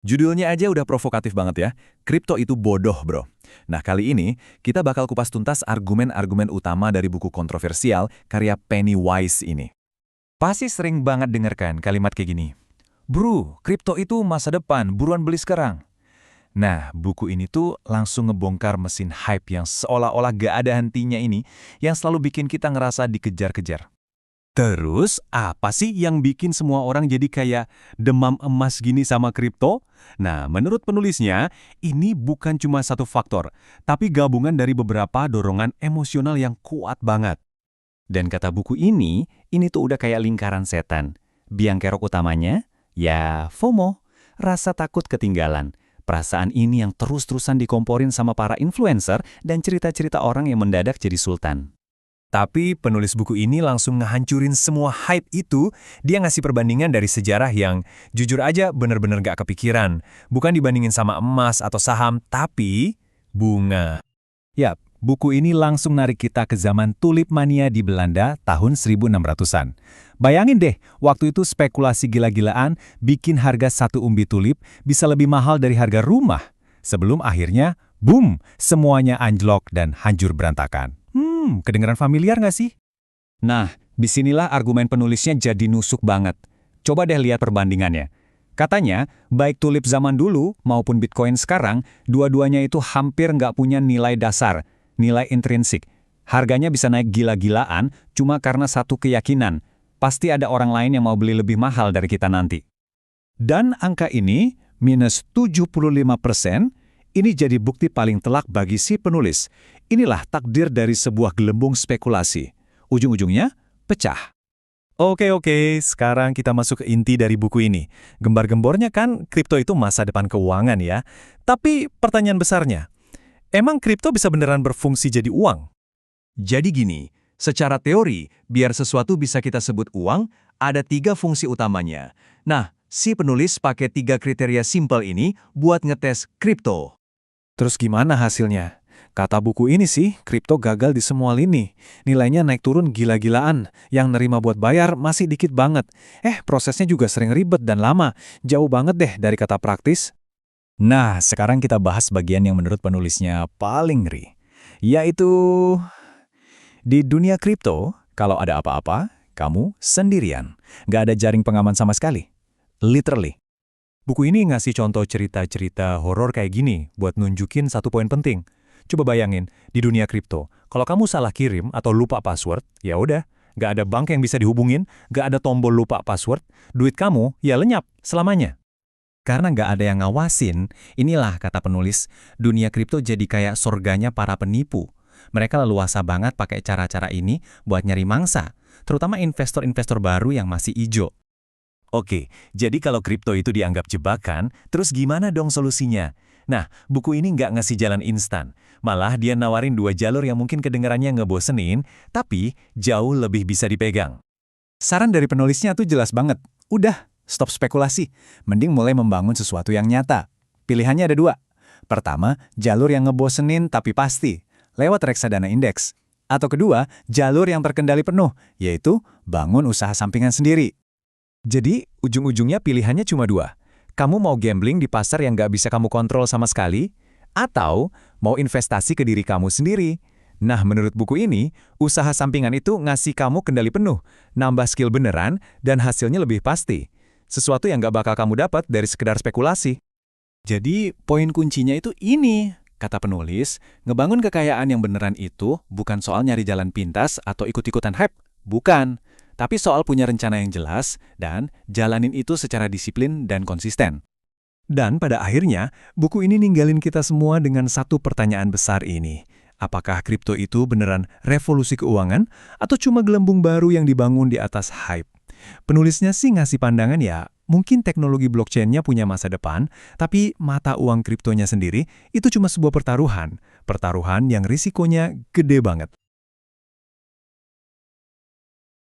Judulnya aja udah provokatif banget ya. Kripto itu bodoh, bro. Nah, kali ini kita bakal kupas tuntas argumen-argumen utama dari buku kontroversial karya Penny Wise ini. Pasti sering banget dengarkan kalimat kayak gini. Bro, kripto itu masa depan, buruan beli sekarang. Nah, buku ini tuh langsung ngebongkar mesin hype yang seolah-olah gak ada hentinya ini, yang selalu bikin kita ngerasa dikejar-kejar. Terus, apa sih yang bikin semua orang jadi kayak demam emas gini sama kripto? Nah, menurut penulisnya, ini bukan cuma satu faktor, tapi gabungan dari beberapa dorongan emosional yang kuat banget. Dan kata buku ini tuh udah kayak lingkaran setan. Biang kerok utamanya, ya FOMO, rasa takut ketinggalan. Perasaan ini yang terus-terusan dikomporin sama para influencer dan cerita-cerita orang yang mendadak jadi sultan. Tapi penulis buku ini langsung ngehancurin semua hype itu. Dia ngasih perbandingan dari sejarah yang jujur aja bener-bener gak kepikiran. Bukan dibandingin sama emas atau saham, tapi bunga. Yap, buku ini langsung narik kita ke zaman tulip mania di Belanda tahun 1600-an. Bayangin deh, waktu itu spekulasi gila-gilaan bikin harga satu umbi tulip bisa lebih mahal dari harga rumah. Sebelum akhirnya, boom, semuanya anjlok dan hancur berantakan. Kedengeran familiar nggak sih? Nah, disinilah argumen penulisnya jadi nusuk banget. Coba deh lihat perbandingannya. Katanya, baik tulip zaman dulu maupun Bitcoin sekarang, dua-duanya itu hampir nggak punya nilai dasar, nilai intrinsik. Harganya bisa naik gila-gilaan cuma karena satu keyakinan. Pasti ada orang lain yang mau beli lebih mahal dari kita nanti. Dan angka ini, minus 75%, ini jadi bukti paling telak bagi si penulis. Inilah takdir dari sebuah gelembung spekulasi. Ujung-ujungnya, pecah. Oke, sekarang kita masuk ke inti dari buku ini. Gembar-gembornya kan kripto itu masa depan keuangan ya. Tapi pertanyaan besarnya, emang kripto bisa beneran berfungsi jadi uang? Jadi gini, secara teori, biar sesuatu bisa kita sebut uang, ada 3 fungsi utamanya. Nah, si penulis pakai 3 kriteria simpel ini buat ngetes kripto. Terus gimana hasilnya? Kata buku ini sih, kripto gagal di semua lini. Nilainya naik turun gila-gilaan. Yang nerima buat bayar masih dikit banget. Prosesnya juga sering ribet dan lama. Jauh banget deh dari kata praktis. Nah, sekarang kita bahas bagian yang menurut penulisnya paling ngeri. Yaitu, di dunia kripto, kalau ada apa-apa, kamu sendirian. Nggak ada jaring pengaman sama sekali. Literally. Buku ini ngasih contoh cerita-cerita horor kayak gini buat nunjukin satu poin penting. Coba bayangin, di dunia kripto, kalau kamu salah kirim atau lupa password, ya udah, nggak ada bank yang bisa dihubungin, nggak ada tombol lupa password, duit kamu ya lenyap selamanya. Karena nggak ada yang ngawasin, inilah kata penulis, dunia kripto jadi kayak surganya para penipu. Mereka leluasa banget pakai cara-cara ini buat nyari mangsa, terutama investor-investor baru yang masih ijo. Oke, jadi kalau kripto itu dianggap jebakan, terus gimana dong solusinya? Nah, buku ini nggak ngasih jalan instan. Malah dia nawarin 2 jalur yang mungkin kedengarannya ngebosenin, tapi jauh lebih bisa dipegang. Saran dari penulisnya tuh jelas banget. Udah, stop spekulasi. Mending mulai membangun sesuatu yang nyata. Pilihannya ada 2. Pertama, jalur yang ngebosenin tapi pasti, lewat reksadana indeks. Atau kedua, jalur yang terkendali penuh, yaitu bangun usaha sampingan sendiri. Jadi, ujung-ujungnya pilihannya cuma 2. Kamu mau gambling di pasar yang nggak bisa kamu kontrol sama sekali? Atau mau investasi ke diri kamu sendiri? Nah, menurut buku ini, usaha sampingan itu ngasih kamu kendali penuh, nambah skill beneran, dan hasilnya lebih pasti. Sesuatu yang nggak bakal kamu dapat dari sekedar spekulasi. Jadi, poin kuncinya itu ini, kata penulis, ngebangun kekayaan yang beneran itu bukan soal nyari jalan pintas atau ikut-ikutan hype. Bukan. Tapi soal punya rencana yang jelas dan jalanin itu secara disiplin dan konsisten. Dan pada akhirnya, buku ini ninggalin kita semua dengan satu pertanyaan besar ini. Apakah kripto itu beneran revolusi keuangan atau cuma gelembung baru yang dibangun di atas hype? Penulisnya sih ngasih pandangan ya, mungkin teknologi blockchain-nya punya masa depan, tapi mata uang kriptonya sendiri itu cuma sebuah pertaruhan. Pertaruhan yang risikonya gede banget.